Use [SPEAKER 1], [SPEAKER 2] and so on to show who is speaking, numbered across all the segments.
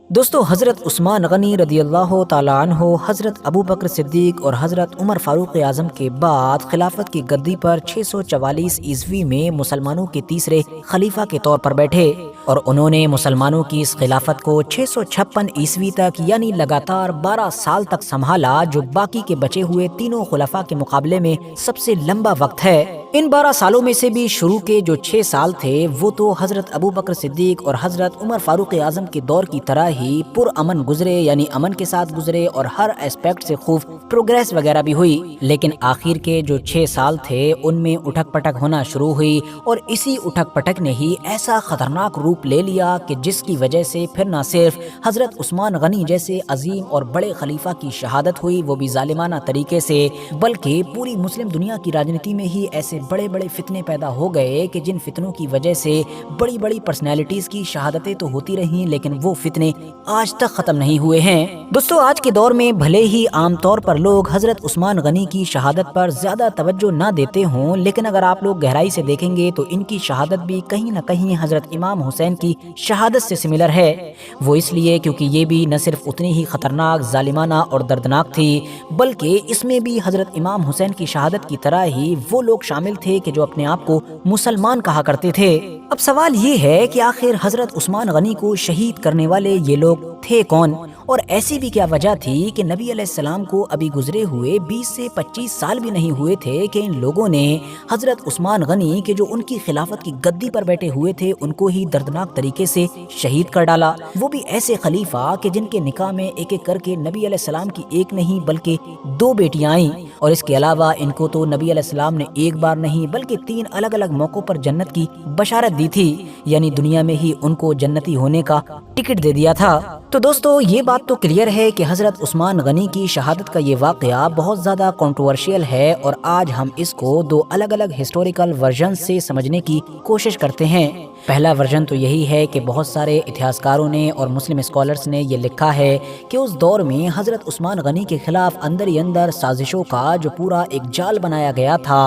[SPEAKER 1] دوستو، حضرت عثمان غنی رضی اللہ تعالیٰ عنہ حضرت ابو بکر صدیق اور حضرت عمر فاروق اعظم کے بعد خلافت کی گدی پر 644 عیسوی میں مسلمانوں کے تیسرے خلیفہ کے طور پر بیٹھے، اور انہوں نے مسلمانوں کی اس خلافت کو 656 عیسوی تک یعنی لگاتار 12 سال تک سنبھالا، جو باقی کے بچے ہوئے تینوں خلفاء کے مقابلے میں سب سے لمبا وقت ہے۔ ان 12 سالوں میں سے بھی شروع کے جو 6 سال تھے وہ تو حضرت ابو بکر صدیق اور حضرت عمر فاروق اعظم کے دور کی طرح ہی پر امن گزرے، یعنی امن کے ساتھ گزرے، اور ہر اسپیکٹ سے خوب پروگریس وغیرہ بھی ہوئی۔ لیکن آخر کے جو 6 سال تھے ان میں اٹھک پٹک ہونا شروع ہوئی، اور اسی اٹھک پٹک نے ہی ایسا خطرناک روپ لے لیا کہ جس کی وجہ سے پھر نہ صرف حضرت عثمان غنی جیسے عظیم اور بڑے خلیفہ کی شہادت ہوئی، وہ بھی ظالمانہ طریقے سے، بلکہ پوری مسلم دنیا کی راجنیتی میں ہی ایسے بڑے بڑے فتنے پیدا ہو گئے کہ جن فتنوں کی وجہ سے بڑی بڑی پرسنالٹیز کی شہادتیں تو ہوتی رہیں، لیکن وہ فتنے آج تک ختم نہیں ہوئے ہیں۔ دوستو، آج کے دور میں بھلے ہی عام طور پر لوگ حضرت عثمان غنی کی شہادت پر زیادہ توجہ نہ دیتے ہوں، لیکن اگر آپ لوگ گہرائی سے دیکھیں گے تو ان کی شہادت بھی کہیں نہ کہیں حضرت امام حسین کی شہادت سے سملر ہے۔ وہ اس لیے کیونکہ یہ بھی نہ صرف اتنی ہی خطرناک، ظالمانہ اور دردناک تھی، بلکہ اس میں بھی حضرت امام حسین کی شہادت کی طرح ہی وہ لوگ شامل تھے کہ جو اپنے آپ کو مسلمان کہا کرتے تھے۔ اب سوال یہ ہے کہ آخر حضرت عثمان غنی کو شہید کرنے والے یہ لوگ تھے کون، اور ایسی بھی کیا وجہ تھی کہ نبی علیہ السلام کو ابھی گزرے ہوئے 20 سے 25 سال بھی نہیں ہوئے تھے کہ ان لوگوں نے حضرت عثمان غنی کے جو ان کی خلافت کی گدی پر بیٹھے ہوئے تھے ان کو ہی دردناک طریقے سے شہید کر ڈالا، وہ بھی ایسے خلیفہ کہ جن کے نکاح میں ایک ایک کر کے نبی علیہ السلام کی ایک نہیں بلکہ 2 بیٹیاں آئیں، اور اس کے علاوہ ان کو تو نبی علیہ السلام نے ایک بار نہیں بلکہ 3 الگ الگ موقعوں پر جنت کی بشارت دی تھی، یعنی دنیا میں ہی ان کو جنتی ہونے کا ٹکٹ دے دیا تھا۔ تو دوستو، یہ بات تو کلیئر ہے کہ حضرت عثمان غنی کی شہادت کا یہ واقعہ بہت زیادہ کنٹروورشیل ہے، اور آج ہم اس کو 2 الگ الگ ہسٹوریکل ورژن سے سمجھنے کی کوشش کرتے ہیں۔ پہلا ورژن تو یہی ہے کہ بہت سارے اتہاسکاروں نے اور مسلم اسکالرز نے یہ لکھا ہے کہ اس دور میں حضرت عثمان غنی کے خلاف اندر ہی اندر سازشوں کا جو پورا ایک جال بنایا گیا تھا،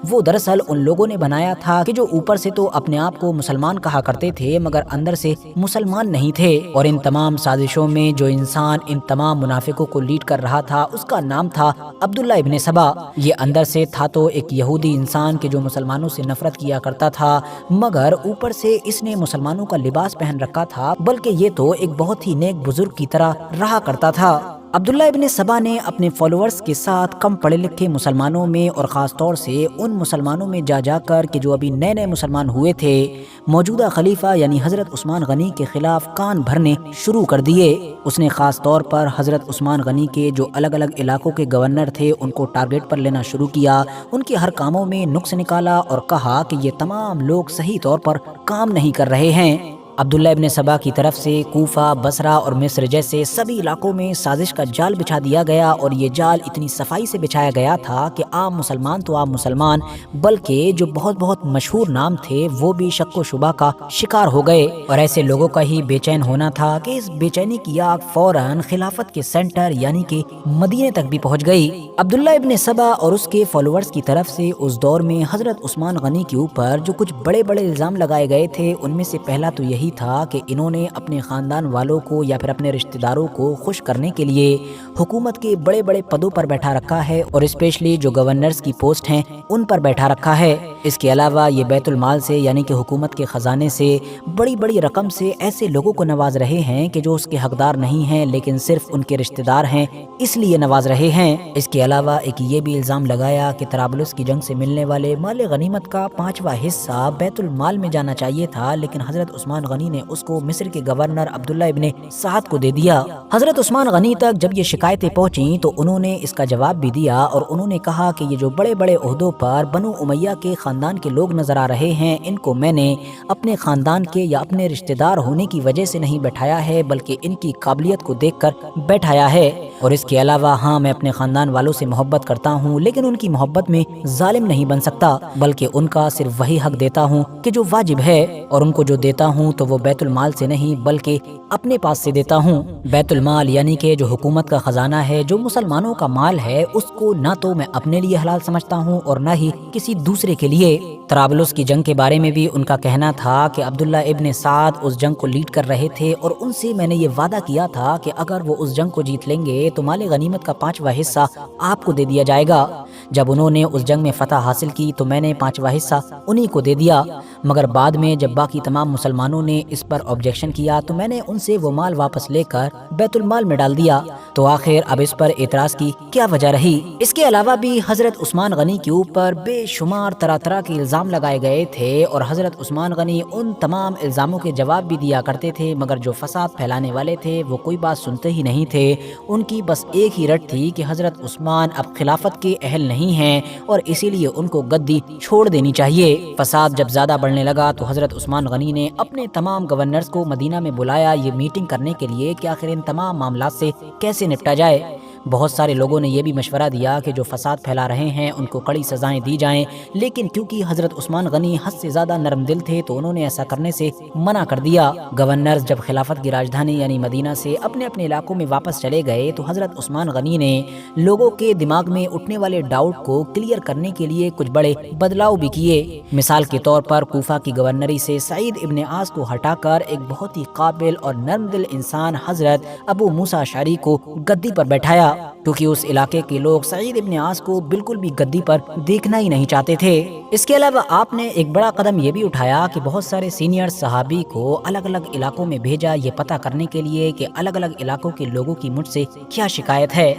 [SPEAKER 1] وہ دراصل ان لوگوں نے بنایا تھا کہ جو اوپر سے تو اپنے آپ کو مسلمان کہا کرتے تھے مگر اندر سے مسلمان نہیں تھے، اور ان تمام سازشوں میں جو انسان ان تمام منافقوں کو لیڈ کر رہا تھا اس کا نام تھا عبداللہ ابن سبا۔ یہ اندر سے تھا تو ایک یہودی انسان کہ جو مسلمانوں سے نفرت کیا کرتا تھا، مگر اوپر سے اس نے مسلمانوں کا لباس پہن رکھا تھا، بلکہ یہ تو ایک بہت ہی نیک بزرگ کی طرح رہا کرتا تھا۔ عبداللہ ابن سبا نے اپنے فالوورز کے ساتھ کم پڑھے لکھے مسلمانوں میں اور خاص طور سے ان مسلمانوں میں جا کر کہ جو ابھی نئے نئے مسلمان ہوئے تھے، موجودہ خلیفہ یعنی حضرت عثمان غنی کے خلاف کان بھرنے شروع کر دیے۔ اس نے خاص طور پر حضرت عثمان غنی کے جو الگ الگ علاقوں کے گورنر تھے ان کو ٹارگٹ پر لینا شروع کیا، ان کے ہر کاموں میں نقص نکالا اور کہا کہ یہ تمام لوگ صحیح طور پر کام نہیں کر رہے ہیں۔ عبداللہ ابن سبا کی طرف سے کوفہ، بصرہ اور مصر جیسے سبھی علاقوں میں سازش کا جال بچھا دیا گیا، اور یہ جال اتنی صفائی سے بچھایا گیا تھا کہ عام مسلمان تو عام مسلمان بلکہ جو بہت بہت مشہور نام تھے وہ بھی شک و شبہ کا شکار ہو گئے، اور ایسے لوگوں کا ہی بے چین ہونا تھا کہ اس بے چینی کی آگ فوراً خلافت کے سینٹر یعنی کہ مدینے تک بھی پہنچ گئی۔ عبداللہ ابن سبا اور اس کے فالوورز کی طرف سے اس دور میں حضرت عثمان غنی کے اوپر جو کچھ بڑے بڑے الزام لگائے گئے تھے ان میں سے پہلا تو یہی تھا کہ انہوں نے اپنے خاندان والوں کو یا پھر اپنے رشتہ داروں کو خوش کرنے کے لیے حکومت کے بڑے بڑے پدوں پر بیٹھا رکھا ہے، اور اسپیشلی جو گورنرز کی پوسٹ ہیں ان پر بیٹھا رکھا ہے۔ اس کے علاوہ یہ بیت المال سے یعنی کہ حکومت کے خزانے سے بڑی بڑی رقم سے ایسے لوگوں کو نواز رہے ہیں کہ جو اس کے حقدار نہیں ہیں لیکن صرف ان کے رشتہ دار ہیں اس لیے نواز رہے ہیں۔ اس کے علاوہ ایک یہ بھی الزام لگایا کہ طرابلس کی جنگ سے ملنے والے مال غنیمت کا 5واں حصہ بیت المال میں جانا چاہیے تھا، لیکن حضرت عثمان غنی نے اس کو مصر کے گورنر عبداللہ ابن سعد کو دے دیا۔ حضرت عثمان غنی تک جب یہ شکایتیں پہنچیں تو انہوں نے اس کا جواب بھی دیا، اور انہوں نے کہا کہ یہ جو بڑے بڑے عہدوں پر بنو امیہ کے خاندان کے لوگ نظر آ رہے ہیں ان کو میں نے اپنے خاندان کے یا اپنے رشتہ دار ہونے کی وجہ سے نہیں بیٹھایا ہے بلکہ ان کی قابلیت کو دیکھ کر بیٹھایا ہے، اور اس کے علاوہ ہاں میں اپنے خاندان والوں سے محبت کرتا ہوں لیکن ان کی محبت میں ظالم نہیں بن سکتا، بلکہ ان کا صرف وہی حق دیتا ہوں کہ جو واجب ہے، اور ان کو جو دیتا ہوں تو وہ بیت المال سے نہیں بلکہ اپنے پاس سے دیتا ہوں۔ بیت المال یعنی کہ جو حکومت کا خزانہ ہے، جو مسلمانوں کا مال ہے، اس کو نہ تو میں اپنے لیے حلال سمجھتا ہوں اور نہ ہی کسی دوسرے کے لیے۔ طرابلس کی جنگ کے بارے میں بھی ان کا کہنا تھا کہ عبداللہ ابن سعد اس جنگ کو لیڈ کر رہے تھے اور ان سے میں نے یہ وعدہ کیا تھا کہ اگر وہ اس جنگ کو جیت لیں گے تو مال غنیمت کا 5واں حصہ آپ کو دے دیا جائے گا۔ جب انہوں نے اس جنگ میں فتح حاصل کی تو میں نے 5واں حصہ انہی کو دے دیا، مگر بعد میں جب باقی تمام مسلمانوں نے اس پر آبجیکشن کیا تو میں نے ان سے وہ مال واپس لے کر بیت المال میں ڈال دیا۔ تو آخر اب اس پر اعتراض کی کیا وجہ رہی؟ اس کے علاوہ بھی حضرت عثمان غنی کے اوپر بے شمار طرح طرح کے الزام لگائے گئے تھے اور حضرت عثمان غنی ان تمام الزاموں کے جواب بھی دیا کرتے تھے، مگر جو فساد پھیلانے والے تھے وہ کوئی بات سنتے ہی نہیں تھے۔ ان کی بس ایک ہی رٹ تھی کہ حضرت عثمان اب خلافت کے اہل نہیں ہیں اور اسی لیے ان کو گدی چھوڑ دینی چاہیے۔ فساد جب زیادہ بڑھنے لگا تو حضرت عثمان غنی نے اپنے تمام گورنرز کو مدینہ میں بلایا یہ میٹنگ کرنے کے لیے کہ آخر ان تمام معاملات سے کیسے نپٹا جائے۔ بہت سارے لوگوں نے یہ بھی مشورہ دیا کہ جو فساد پھیلا رہے ہیں ان کو کڑی سزائیں دی جائیں، لیکن کیونکہ حضرت عثمان غنی حد سے زیادہ نرم دل تھے تو انہوں نے ایسا کرنے سے منع کر دیا۔ گورنرز جب خلافت کی راجدھانی یعنی مدینہ سے اپنے اپنے علاقوں میں واپس چلے گئے تو حضرت عثمان غنی نے لوگوں کے دماغ میں اٹھنے والے ڈاؤٹ کو کلیئر کرنے کے لیے کچھ بڑے بدلاؤ بھی کیے۔ مثال کے طور پر کوفہ کی گورنری سے سعید ابن عاص کو ہٹا کر ایک بہت ہی قابل اور نرم دل انسان حضرت ابو موسیٰ اشعری کو گدی پر بیٹھایا، کیونکہ اس علاقے کے لوگ سعید ابن عاص کو بالکل بھی گدی پر دیکھنا ہی نہیں چاہتے تھے۔ اس کے علاوہ آپ نے ایک بڑا قدم یہ بھی اٹھایا کہ بہت سارے سینئر صحابی کو الگ الگ علاقوں میں بھیجا یہ پتہ کرنے کے لیے کہ الگ الگ علاقوں کے لوگوں کی مجھ سے کیا شکایت ہے۔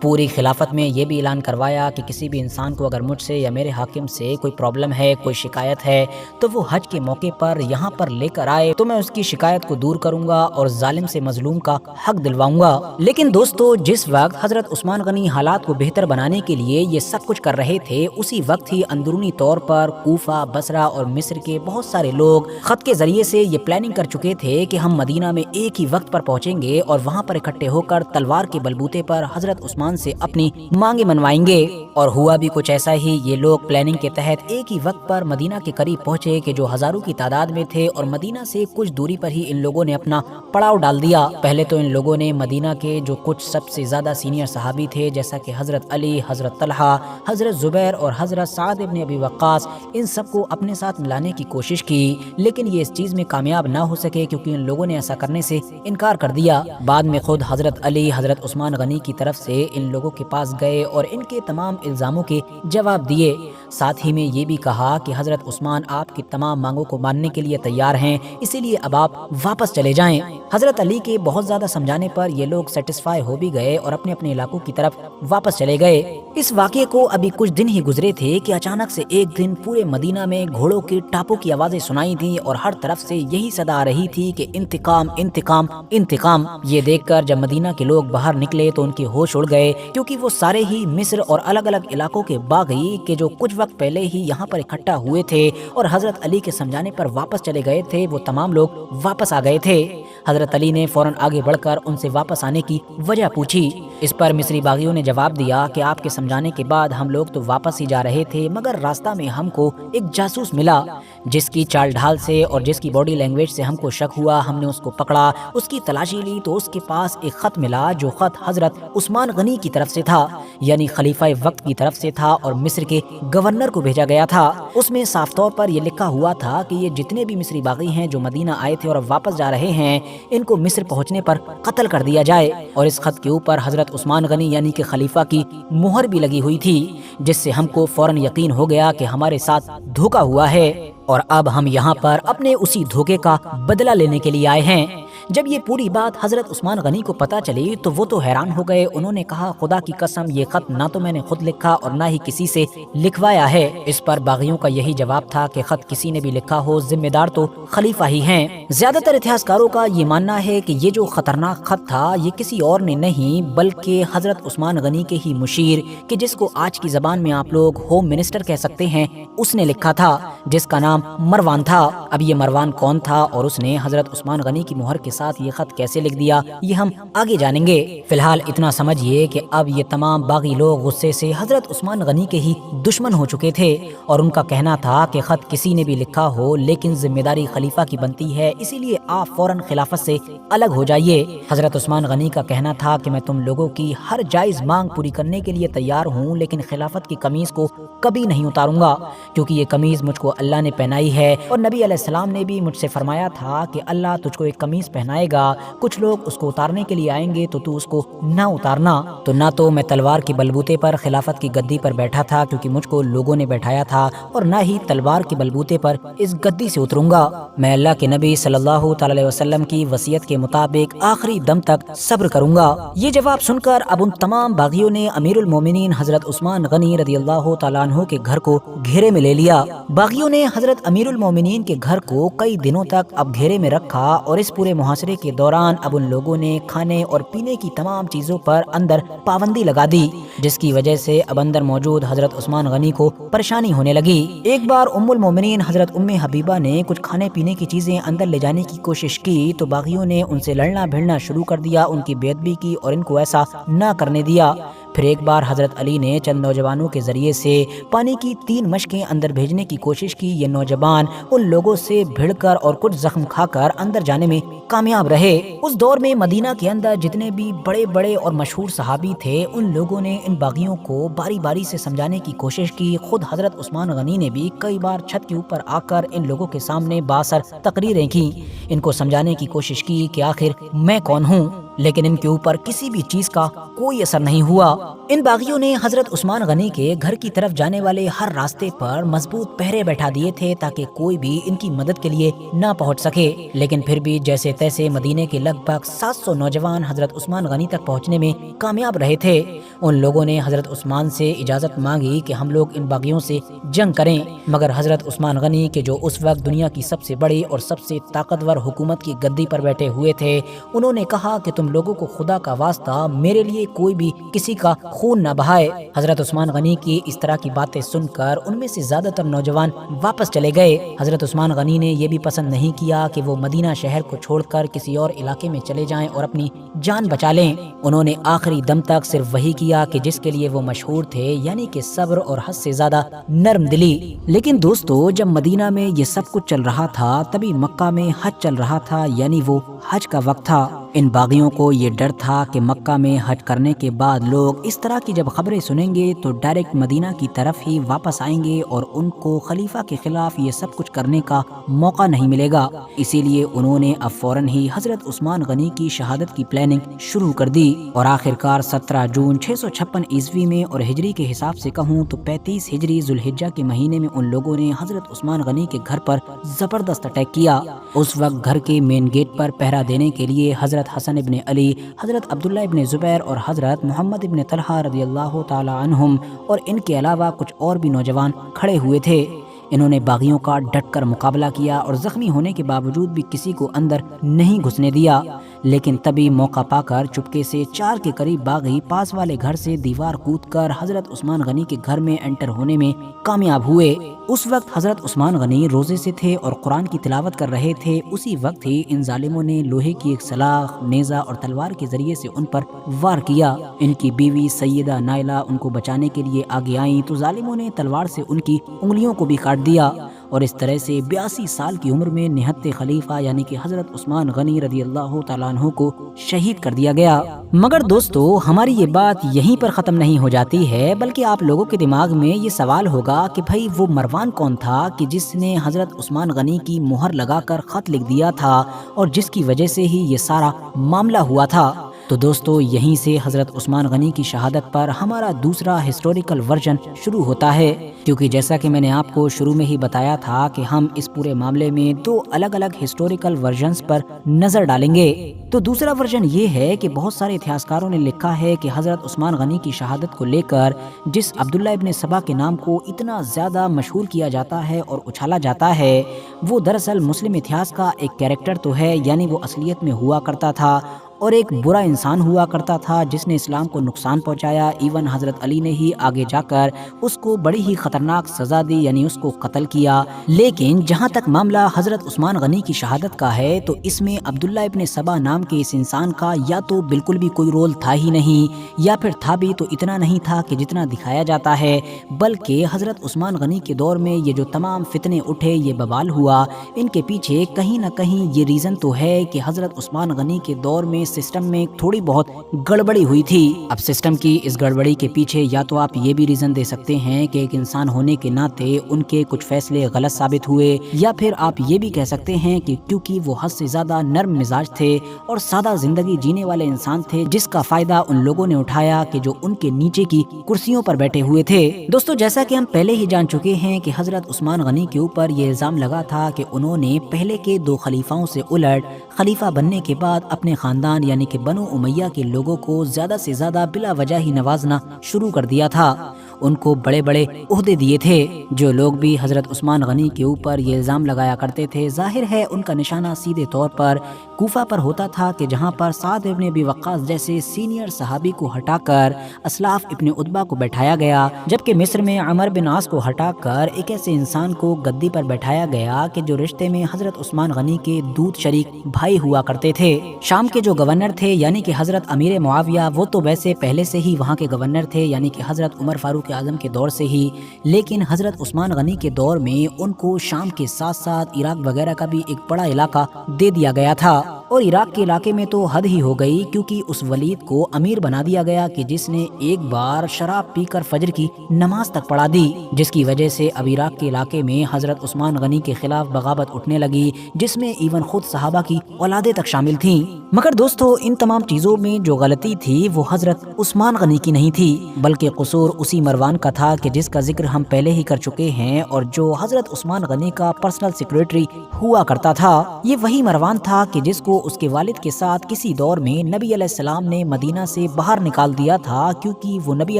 [SPEAKER 1] پوری خلافت میں یہ بھی اعلان کروایا کہ کسی بھی انسان کو اگر مجھ سے یا میرے حاکم سے کوئی پرابلم ہے، کوئی شکایت ہے تو وہ حج کے موقع پر یہاں پر لے کر آئے تو میں اس کی شکایت کو دور کروں گا اور ظالم سے مظلوم کا حق دلواؤں گا۔ لیکن دوستو، جس وقت حضرت عثمان غنی حالات کو بہتر بنانے کے لیے یہ سب کچھ کر رہے تھے، اسی وقت ہی اندرونی طور پر کوفہ، بصرہ اور مصر کے بہت سارے لوگ خط کے ذریعے سے یہ پلاننگ کر چکے تھے کہ ہم مدینہ میں ایک ہی وقت پر پہنچیں گے اور وہاں پر اکٹھے ہو کر تلوار کے بلبوتے پر حضرت عثمان سے اپنی مانگیں منوائیں گے۔ اور ہوا بھی کچھ ایسا ہی، یہ لوگ پلاننگ کے تحت ایک ہی وقت پر مدینہ کے قریب پہنچے کہ جو ہزاروں کی تعداد میں تھے اور مدینہ سے کچھ دوری پر ہی ان لوگوں نے اپنا پڑاؤ ڈال دیا۔ پہلے تو ان لوگوں نے مدینہ کے جو کچھ سب سے زیادہ سینئر صحابی تھے جیسا کہ حضرت علی، حضرت طلحہ، حضرت زبیر اور حضرت سعد ابن ابی وقاص، ان سب کو اپنے ساتھ ملانے کی کوشش کی، لیکن یہ اس چیز میں کامیاب نہ ہو سکے کیونکہ ان لوگوں نے ایسا کرنے سے انکار کر دیا۔ بعد میں خود حضرت علی حضرت عثمان غنی کی طرف سے ان لوگوں کے پاس گئے اور ان کے تمام الزاموں کے جواب دیے، ساتھ ہی میں یہ بھی کہا کہ حضرت عثمان آپ کی تمام مانگوں کو ماننے کے لیے تیار ہیں، اسی لیے اب آپ واپس چلے جائیں۔ حضرت علی کے بہت زیادہ سمجھانے پر یہ لوگ سیٹسفائی ہو بھی گئے اور اپنے اپنے علاقوں کی طرف واپس چلے گئے۔ اس واقعے کو ابھی کچھ دن ہی گزرے تھے کہ اچانک سے ایک دن پورے مدینہ میں گھوڑوں کے ٹاپوں کی آوازیں سنائی تھیں اور ہر طرف سے یہی صدا آ رہی تھی کہ انتقام انتقام انتقام۔ یہ دیکھ کر جب مدینہ کے لوگ باہر نکلے تو ان کے ہوش اڑ گئے، کیونکہ وہ سارے ہی مصر اور الگ الگ علاقوں کے باغی کہ جو کچھ وقت پہلے ہی یہاں پر اکٹھا ہوئے تھے اور حضرت علی کے سمجھانے پر واپس چلے گئے تھے، وہ تمام لوگ واپس آ گئے تھے۔ حضرت علی نے فوراً آگے بڑھ کر ان سے واپس آنے کی وجہ پوچھی۔ اس پر مصری باغیوں نے جواب دیا کہ آپ کے سمجھانے کے بعد ہم لوگ تو واپس ہی جا رہے تھے، مگر راستہ میں ہم کو ایک جاسوس ملا جس کی چال ڈھال سے اور جس کی باڈی لینگویج سے ہم کو شک ہوا۔ ہم نے اس کو پکڑا، اس کی تلاشی لی تو اس کے پاس ایک خط ملا جو خط حضرت عثمان غنی کی طرف سے تھا، یعنی خلیفہ وقت کی طرف سے تھا اور مصر کے گورنر کو بھیجا گیا تھا۔ اس میں صاف طور پر یہ لکھا ہوا تھا کہ یہ جتنے بھی مصری باغی ہیں جو مدینہ آئے تھے اور اب واپس جا رہے ہیں، ان کو مصر پہنچنے پر قتل کر دیا جائے، اور اس خط کے اوپر حضرت عثمان غنی یعنی کہ خلیفہ کی مہر بھی لگی ہوئی تھی، جس سے ہم کو فوراً یقین ہو گیا کہ ہمارے ساتھ دھوکا ہوا ہے اور اب ہم یہاں پر اپنے اسی دھوکے کا بدلہ لینے کے لیے آئے ہیں۔ جب یہ پوری بات حضرت عثمان غنی کو پتہ چلی تو وہ تو حیران ہو گئے۔ انہوں نے کہا خدا کی قسم یہ خط نہ تو میں نے خود لکھا اور نہ ہی کسی سے لکھوایا ہے۔ اس پر باغیوں کا یہی جواب تھا کہ خط کسی نے بھی لکھا ہو، ذمہ دار تو خلیفہ ہی ہیں۔ زیادہ تر اتہاسکاروں کا یہ ماننا ہے کہ یہ جو خطرناک خط تھا یہ کسی اور نے نہیں بلکہ حضرت عثمان غنی کے ہی مشیر، کہ جس کو آج کی زبان میں آپ لوگ ہوم منسٹر کہہ سکتے ہیں، اس نے لکھا تھا، جس کا نام مروان تھا۔ اب یہ مروان کون تھا اور اس نے حضرت عثمان غنی کی مہر کے ساتھ یہ خط کیسے لکھ دیا یہ ہم آگے جانیں گے۔ فی الحال اتنا سمجھیے کہ اب یہ تمام باغی لوگ غصے سے حضرت عثمان غنی کے ہی دشمن ہو چکے تھے اور ان کا کہنا تھا کہ خط کسی نے بھی لکھا ہو لیکن ذمہ داری خلیفہ کی بنتی ہے، اسی لیے آپ فوراً خلافت سے الگ ہو جائیے۔ حضرت عثمان غنی کا کہنا تھا کہ میں تم لوگوں کی ہر جائز مانگ پوری کرنے کے لیے تیار ہوں، لیکن خلافت کی قمیض کو کبھی نہیں اتاروں گا، کیونکہ یہ قمیض مجھ کو اللہ نے پہنائی ہے اور نبی علیہ السلام نے بھی مجھ سے فرمایا تھا کہ اللہ تجھ کو ایک قمیض پہنائے گا، کچھ لوگ اس کو اتارنے کے لیے آئیں گے تو اس کو نہ اتارنا۔ تو نہ تو میں تلوار کے بلبوتے پر خلافت کی گدی پر بیٹھا تھا کیونکہ مجھ کو لوگوں نے بیٹھایا تھا، اور نہ ہی تلوار کے بلبوتے پر اس گدی سے اتروں گا۔ میں اللہ کے نبی صلی اللہ تعالی علیہ وسلم کی وصیت کے مطابق آخری دم تک صبر کروں گا۔ یہ جواب سن کر اب ان تمام باغیوں نے امیر المومنین حضرت عثمان غنی رضی اللہ تعالیٰ عنہ کے گھر کو گھیرے میں لے لیا۔ باغیوں نے حضرت امیر المومنین کے گھر کو کئی دنوں تک اب گھیرے میں رکھا اور اس پورے محاصرے کے دوران اب ان لوگوں نے کھانے اور پینے کی تمام چیزوں پر اندر پابندی لگا دی، جس کی وجہ سے اب اندر موجود حضرت عثمان غنی کو پریشانی ہونے لگی۔ ایک بار ام المومنین حضرت ام حبیبہ نے کچھ کھانے پینے کی چیزیں اندر لے جانے کی کوشش کی تو باغیوں نے ان سے لڑنا بھیڑنا شروع کر دیا، ان کی بے ادبی کی اور ان کو ایسا نہ کرنے دیا۔ پھر ایک بار حضرت علی نے چند نوجوانوں کے ذریعے سے پانی کی 3 مشکیں اندر بھیجنے کی کوشش کی۔ یہ نوجوان ان لوگوں سے بھیڑ کر اور کچھ زخم کھا کر اندر جانے میں کامیاب رہے۔ اس دور میں مدینہ کے اندر جتنے بھی بڑے بڑے اور مشہور صحابی تھے ان لوگوں نے ان باغیوں کو باری باری سے سمجھانے کی کوشش کی۔ خود حضرت عثمان غنی نے بھی کئی بار چھت کے اوپر آ کر ان لوگوں کے سامنے بااثر تقریریں کی، ان کو سمجھانے کی کوشش کی کہ آخر میں کون ہوں، لیکن ان کے اوپر کسی بھی چیز کا کوئی اثر نہیں ہوا۔ ان باغیوں نے حضرت عثمان غنی کے گھر کی طرف جانے والے ہر راستے پر مضبوط پہرے بیٹھا دیے تھے تاکہ کوئی بھی ان کی مدد کے لیے نہ پہنچ سکے، لیکن پھر بھی جیسے تیسے مدینے کے لگ بھگ 700 نوجوان حضرت عثمان غنی تک پہنچنے میں کامیاب رہے تھے۔ ان لوگوں نے حضرت عثمان سے اجازت مانگی کہ ہم لوگ ان باغیوں سے جنگ کریں، مگر حضرت عثمان غنی کے جو اس وقت دنیا کی سب سے بڑی اور سب سے طاقتور حکومت کی گدی پر بیٹھے ہوئے تھے، انہوں نے کہا کہ تم لوگوں کو خدا کا واسطہ میرے لیے کوئی بھی کسی کا خون نہ بہائے۔ حضرت عثمان غنی کی اس طرح کی باتیں سن کر ان میں سے زیادہ تر نوجوان واپس چلے گئے۔ حضرت عثمان غنی نے یہ بھی پسند نہیں کیا کہ وہ مدینہ شہر کو چھوڑ کر کسی اور علاقے میں چلے جائیں اور اپنی جان بچا لیں۔ انہوں نے آخری دم تک صرف وہی کیا کہ جس کے لیے وہ مشہور تھے، یعنی کہ صبر اور حد سے زیادہ نرم دلی۔ لیکن دوستو، جب مدینہ میں یہ سب کچھ چل رہا تھا تبھی مکہ میں حج چل رہا تھا، یعنی وہ حج کا وقت تھا۔ ان باغیوں کو یہ ڈر تھا کہ مکہ میں حج کرنے کے بعد لوگ اس طرح کی جب خبریں سنیں گے تو ڈائریکٹ مدینہ کی طرف ہی واپس آئیں گے اور ان کو خلیفہ کے خلاف یہ سب کچھ کرنے کا موقع نہیں ملے گا۔ اسی لیے انہوں نے اب فوراً ہی حضرت عثمان غنی کی شہادت کی پلاننگ شروع کر دی، اور آخرکار 17 جون 656 عیسوی میں اور ہجری کے حساب سے کہوں تو 35 ہجری ذوالحجہ کے مہینے میں ان لوگوں نے حضرت عثمان غنی کے گھر پر زبردست اٹیک کیا۔ اس وقت گھر کے مین گیٹ پر پہرا دینے کے لیے حضرت حسن ابن علی، حضرت عبداللہ ابن زبیر اور حضرت محمد ابن طلحہ رضی اللہ تعالی عنہم اور ان کے علاوہ کچھ اور بھی نوجوان کھڑے ہوئے تھے۔ انہوں نے باغیوں کا ڈٹ کر مقابلہ کیا اور زخمی ہونے کے باوجود بھی کسی کو اندر نہیں گھسنے دیا، لیکن تبھی موقع پا کر چپکے سے 4 کے قریب باغی پاس والے گھر سے دیوار کود کر حضرت عثمان غنی کے گھر میں انٹر ہونے میں کامیاب ہوئے۔ اس وقت حضرت عثمان غنی روزے سے تھے اور قرآن کی تلاوت کر رہے تھے۔ اسی وقت ہی ان ظالموں نے لوہے کی ایک سلاخ، نیزہ اور تلوار کے ذریعے سے ان پر وار کیا۔ ان کی بیوی سیدہ نائلہ ان کو بچانے کے لیے آگے آئیں تو ظالموں نے تلوار سے ان کی انگلیوں کو بھی کاٹ دیا، اور اس طرح سے 82 سال کی عمر میں نہتے خلیفہ یعنی کہ حضرت عثمان غنی رضی اللہ تعالیٰ عنہ کو شہید کر دیا گیا۔ مگر دوستو، ہماری یہ بات یہیں پر ختم نہیں ہو جاتی ہے، بلکہ آپ لوگوں کے دماغ میں یہ سوال ہوگا کہ بھائی وہ مروان کون تھا کہ جس نے حضرت عثمان غنی کی مہر لگا کر خط لکھ دیا تھا اور جس کی وجہ سے ہی یہ سارا معاملہ ہوا تھا؟ تو دوستو، یہیں سے حضرت عثمان غنی کی شہادت پر ہمارا دوسرا ہسٹوریکل ورژن شروع ہوتا ہے، کیونکہ جیسا کہ میں نے آپ کو شروع میں ہی بتایا تھا کہ ہم اس پورے معاملے میں 2 الگ الگ ہسٹوریکل ورژنز پر نظر ڈالیں گے۔ تو دوسرا ورژن یہ ہے کہ بہت سارے اتہاسکاروں نے لکھا ہے کہ حضرت عثمان غنی کی شہادت کو لے کر جس عبداللہ ابن سبا کے نام کو اتنا زیادہ مشہور کیا جاتا ہے اور اچھالا جاتا ہے، وہ دراصل مسلم اتہاس کا ایک کیریکٹر تو ہے، یعنی وہ اصلیت میں ہوا کرتا تھا اور ایک برا انسان ہوا کرتا تھا جس نے اسلام کو نقصان پہنچایا۔ ایون حضرت علی نے ہی آگے جا کر اس کو بڑی ہی خطرناک سزا دی، یعنی اس کو قتل کیا۔ لیکن جہاں تک معاملہ حضرت عثمان غنی کی شہادت کا ہے تو اس میں عبداللہ ابن سبا نام کے اس انسان کا یا تو بالکل بھی کوئی رول تھا ہی نہیں، یا پھر تھا بھی تو اتنا نہیں تھا کہ جتنا دکھایا جاتا ہے، بلکہ حضرت عثمان غنی کے دور میں یہ جو تمام فتنے اٹھے، یہ بوال ہوا، ان کے پیچھے کہیں نہ کہیں یہ ریزن تو ہے کہ حضرت عثمان غنی کے دور میں سسٹم میں تھوڑی بہت گڑبڑی ہوئی تھی۔ اب سسٹم کی اس گڑبڑی کے پیچھے یا تو آپ یہ بھی ریزن دے سکتے ہیں کہ ایک انسان ہونے کے ناطے ان کے کچھ فیصلے غلط ثابت ہوئے، یا پھر آپ یہ بھی کہہ سکتے ہیں کہ کیونکہ وہ حد سے زیادہ نرم مزاج تھے اور سادہ زندگی جینے والے انسان تھے، جس کا فائدہ ان لوگوں نے اٹھایا کہ جو ان کے نیچے کی کرسیوں پر بیٹھے ہوئے تھے۔ دوستو، جیسا کہ ہم پہلے ہی جان چکے ہیں کہ حضرت عثمان غنی کے اوپر یہ الزام لگا تھا کہ انہوں نے پہلے کے 2 خلیفاؤں سے الٹ خلیفہ بننے کے بعد اپنے خاندان یعنی کہ بنو امیہ کے لوگوں کو زیادہ سے زیادہ بلا وجہ ہی نوازنا شروع کر دیا تھا، ان کو بڑے بڑے عہدے دیے تھے۔ جو لوگ بھی حضرت عثمان غنی کے اوپر یہ الزام لگایا کرتے تھے، ظاہر ہے ان کا نشانہ سیدھے طور پر کوفہ پر ہوتا تھا کہ جہاں پر سعد ابن ابی وقاص جیسے سینئر صحابی کو ہٹا کر اسلاف ابن عتبہ کو بیٹھایا گیا، جبکہ مصر میں عمر بن عاص کو ہٹا کر ایک ایسے انسان کو گدی پر بیٹھایا گیا کہ جو رشتے میں حضرت عثمان غنی کے دودھ شریک بھائی ہوا کرتے تھے۔ شام کے جو گورنر تھے یعنی کہ حضرت امیر معاویہ، وہ تو ویسے پہلے سے ہی وہاں کے گورنر تھے یعنی کہ حضرت عمر فاروق اعظم کے دور سے ہی، لیکن حضرت عثمان غنی کے دور میں ان کو شام کے ساتھ ساتھ عراق وغیرہ کا بھی ایک بڑا علاقہ دے دیا گیا تھا، اور عراق کے علاقے میں تو حد ہی ہو گئی، کیونکہ اس ولید کو امیر بنا دیا گیا کہ جس نے ایک بار شراب پی کر فجر کی نماز تک پڑھا دی، جس کی وجہ سے اب عراق کے علاقے میں حضرت عثمان غنی کے خلاف بغاوت اٹھنے لگی، جس میں ایون خود صحابہ کی اولادیں تک شامل تھیں۔ مگر دوستو، ان تمام چیزوں میں جو غلطی تھی وہ حضرت عثمان غنی کی نہیں تھی، بلکہ قصور اسی مروان کا تھا کہ جس کا ذکر ہم پہلے ہی کر چکے ہیں، اور جو حضرت عثمان غنی کا پرسنل سیکریٹری ہوا کرتا تھا۔ یہ وہی مروان تھا کہ جس کو اس کے والد کے ساتھ کسی دور میں نبی علیہ السلام نے مدینہ سے باہر نکال دیا تھا، کیونکہ وہ نبی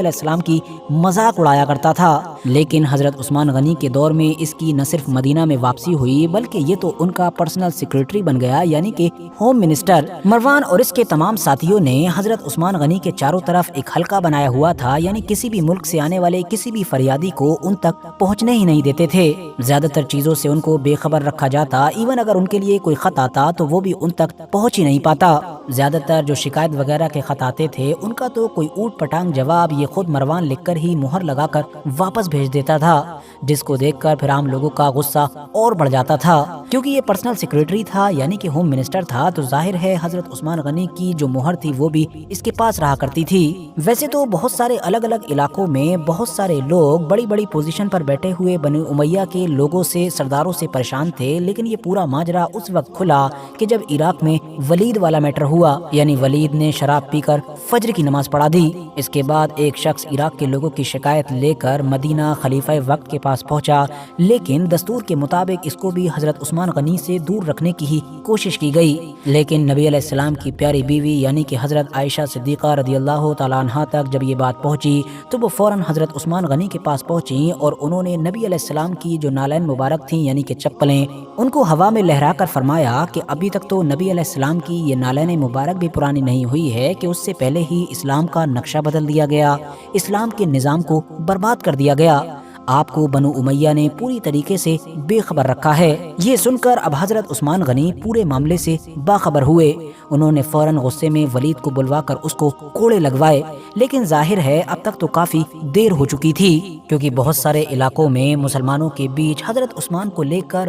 [SPEAKER 1] علیہ السلام کی مذاق اڑایا کرتا تھا۔ لیکن حضرت عثمان غنی کے دور میں اس کی نہ صرف مدینہ میں واپسی ہوئی، بلکہ یہ تو ان کا پرسنل سیکریٹری بن گیا، یعنی کہ ہوم منسٹر۔ مروان اور اس کے تمام ساتھیوں نے حضرت عثمان غنی کے چاروں طرف ایک حلقہ بنایا ہوا تھا، یعنی کسی بھی ملک سے آنے والے کسی بھی فریادی کو ان تک پہنچنے ہی نہیں دیتے تھے۔ زیادہ تر چیزوں سے ان کو بے خبر رکھا جاتا، ایون اگر ان کے لیے کوئی خط آتا تو وہ بھی ان تک پہنچ ہی نہیں پاتا۔ زیادہ تر جو شکایت وغیرہ کے خط آتے تھے ان کا تو کوئی اوٹ پٹانگ جواب یہ خود مروان لکھ کر ہی مہر لگا کر واپس بھیج دیتا تھا، جس کو دیکھ کر پھر عام لوگوں کا غصہ اور بڑھ جاتا تھا۔ کیونکہ یہ پرسنل سیکریٹری تھا یعنی کہ ہوم منسٹر تھا، تو ظاہر ہے حضرت عثمان غنی کی جو مہر تھی وہ بھی اس کے پاس رہا کرتی تھی۔ ویسے تو بہت سارے الگ الگ علاقوں میں بہت سارے لوگ بڑی بڑی پوزیشن پر بیٹھے ہوئے بنو امیہ کے لوگوں سے، سرداروں سے پریشان تھے، لیکن یہ پورا ماجرا اس وقت کھلا کہ جب عراق میں ولید والا میٹر ہوا، یعنی ولید نے شراب پی کر فجر کی نماز پڑھا دی۔ اس کے بعد ایک شخص عراق کے لوگوں کی شکایت لے کر مدینہ خلیفہ وقت کے پاس پہنچا، لیکن دستور کے مطابق اس کو بھی حضرت عثمان غنی سے دور رکھنے کی ہی کوشش کی گئی۔ لیکن نبی علیہ السلام کی پیاری بیوی یعنی کہ حضرت عائشہ صدیقہ رضی اللہ تعالیٰ عنہا تک جب یہ بات پہنچی تو وہ فوراً حضرت عثمان غنی کے پاس پہنچیں، اور انہوں نے نبی علیہ السلام کی جو نالین مبارک تھیں یعنی کہ چپلیں، ان کو ہوا میں لہرا کر فرمایا کہ ابھی تک تو نبی علیہ السلام کی یہ نالین مبارک بھی پرانی نہیں ہوئی ہے کہ اس سے پہلے ہی اسلام کا نقشہ بدل دیا گیا، اسلام کے نظام کو برباد کر دیا گیا، آپ کو بنو امیہ نے پوری طریقے سے بے خبر رکھا ہے۔ یہ سن کر اب حضرت عثمان غنی پورے معاملے سے باخبر ہوئے، انہوں نے فوراً غصے میں ولید کو بلوا کر اس کو کوڑے لگوائے، لیکن ظاہر ہے اب تک تو کافی دیر ہو چکی تھی، کیونکہ بہت سارے علاقوں میں مسلمانوں کے بیچ حضرت عثمان کو لے کر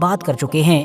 [SPEAKER 1] بات کر چکے ہیں۔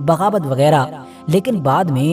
[SPEAKER 1] بغاوت وغیرہ۔ لیکن بعد میں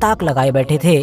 [SPEAKER 1] تاک لگائے بیٹھے تھے۔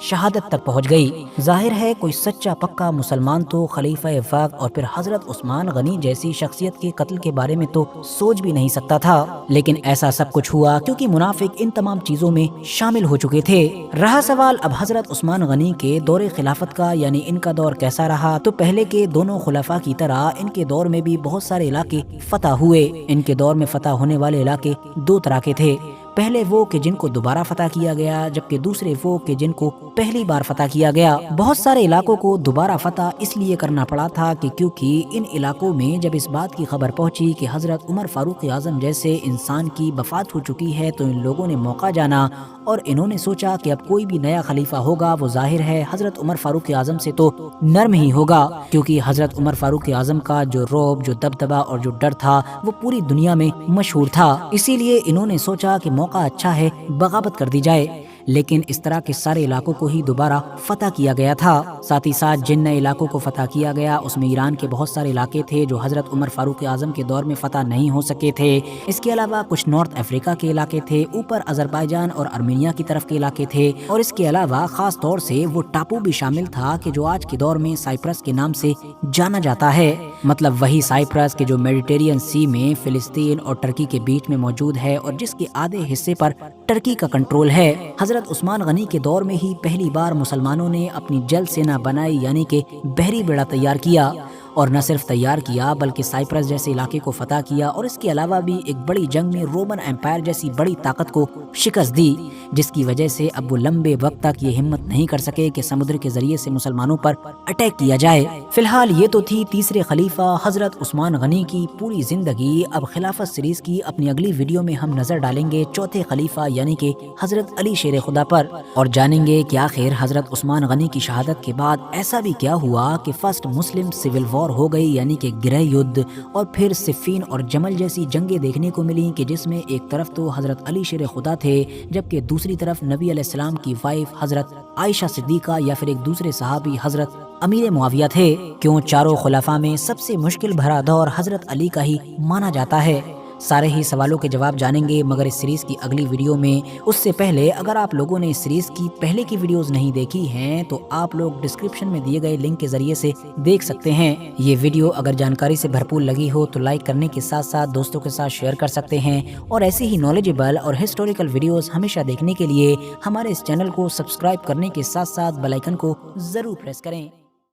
[SPEAKER 1] شہادت تک پہنچ گئی۔ ظاہر ہے کوئی سچا پکا مسلمان تو خلیفہ وقت اور پھر حضرت عثمان غنی جیسی شخصیت کے قتل کے بارے میں تو سوچ بھی نہیں سکتا تھا، لیکن ایسا سب کچھ ہوا کیونکہ منافق ان تمام چیزوں میں شامل ہو چکے تھے۔ رہا سوال اب حضرت عثمان غنی کے دور خلافت کا، یعنی ان کا دور کیسا رہا، تو پہلے کے دونوں خلفاء کی طرح ان کے دور میں بھی بہت سارے علاقے فتح ہوئے۔ ان کے دور میں فتح ہونے والے علاقے دو طرح کے تھے، پہلے وہ کہ جن کو دوبارہ فتح کیا گیا، جبکہ دوسرے وہ کہ جن کو پہلی بار فتح کیا گیا۔ بہت سارے علاقوں کو دوبارہ فتح اس لیے کرنا پڑا تھا کہ کیونکہ ان علاقوں میں جب اس بات کی خبر پہنچی کہ حضرت عمر فاروق اعظم جیسے انسان کی وفات ہو چکی ہے تو ان لوگوں نے موقع جانا اور انہوں نے سوچا کہ اب کوئی بھی نیا خلیفہ ہوگا وہ ظاہر ہے حضرت عمر فاروق اعظم سے تو نرم ہی ہوگا، کیونکہ حضرت عمر فاروق اعظم کا جو رعب، جو دبدبہ اور جو ڈر تھا وہ پوری دنیا میں مشہور تھا۔ اسی لیے انہوں نے سوچا کہ موقع اچھا ہے، بغاوت کر دی جائے۔ لیکن اس طرح کے سارے علاقوں کو ہی دوبارہ فتح کیا گیا تھا۔ ساتھ ہی ساتھ جن نئے علاقوں کو فتح کیا گیا اس میں ایران کے بہت سارے علاقے تھے جو حضرت عمر فاروق اعظم کے دور میں فتح نہیں ہو سکے تھے۔ اس کے علاوہ کچھ نارتھ افریقہ کے علاقے تھے، اوپر آذربائیجان اور ارمینیا کی طرف کے علاقے تھے، اور اس کے علاوہ خاص طور سے وہ ٹاپو بھی شامل تھا کہ جو آج کے دور میں سائپرس کے نام سے جانا جاتا ہے، مطلب وہی سائپرس کہ جو میڈیٹرین سی میں فلسطین اور ترکی کے بیچ میں موجود ہے اور جس کے آدھے حصے پر ترکی کا کنٹرول ہے۔ حضرت عثمان غنی کے دور میں ہی پہلی بار مسلمانوں نے اپنی جل سینا بنائی، یعنی کہ بحری بیڑا تیار کیا، اور نہ صرف تیار کیا بلکہ سائپرس جیسے علاقے کو فتح کیا، اور اس کے علاوہ بھی ایک بڑی جنگ میں رومن امپائر جیسی بڑی طاقت کو شکست دی، جس کی وجہ سے اب وہ لمبے وقت تک یہ ہمت نہیں کر سکے کہ سمندر کے ذریعے سے مسلمانوں پر اٹیک کیا جائے۔ فی الحال یہ تو تھی تیسرے خلیفہ حضرت عثمان غنی کی پوری زندگی۔ اب خلافت سیریز کی اپنی اگلی ویڈیو میں ہم نظر ڈالیں گے چوتھے خلیفہ یعنی کہ حضرت علی شیر خدا پر، اور جانیں گے کہ آخر حضرت عثمان غنی کی شہادت کے بعد ایسا بھی کیا ہوا کہ فرسٹ مسلم سول وار ہو گئی، یعنی کہ گرہ یدھ، اور پھر صفین اور جمل جیسی جنگیں دیکھنے کو ملیں کہ جس میں ایک طرف تو حضرت علی شیر خدا تھے جبکہ دوسری طرف نبی علیہ السلام کی وائف حضرت عائشہ صدیقہ یا پھر ایک دوسرے صحابی حضرت امیر معاویہ تھے۔ کیوں چاروں خلفاء میں سب سے مشکل بھرا دور حضرت علی کا ہی مانا جاتا ہے؟ سارے ہی سوالوں کے جواب جانیں گے مگر اس سیریز کی اگلی ویڈیو میں۔ اس سے پہلے اگر آپ لوگوں نے اس سیریز کی پہلے کی ویڈیوز نہیں دیکھی ہیں تو آپ لوگ ڈسکرپشن میں دیے گئے لنک کے ذریعے سے دیکھ سکتے ہیں۔ یہ ویڈیو اگر جانکاری سے بھرپور لگی ہو تو لائک کرنے کے ساتھ ساتھ دوستوں کے ساتھ شیئر کر سکتے ہیں، اور ایسی ہی نالجیبل اور ہسٹوریکل ویڈیوز ہمیشہ دیکھنے کے لیے ہمارے اس چینل کو سبسکرائب کرنے کے ساتھ ساتھ بیل آئیکن کو ضرور پریس کریں۔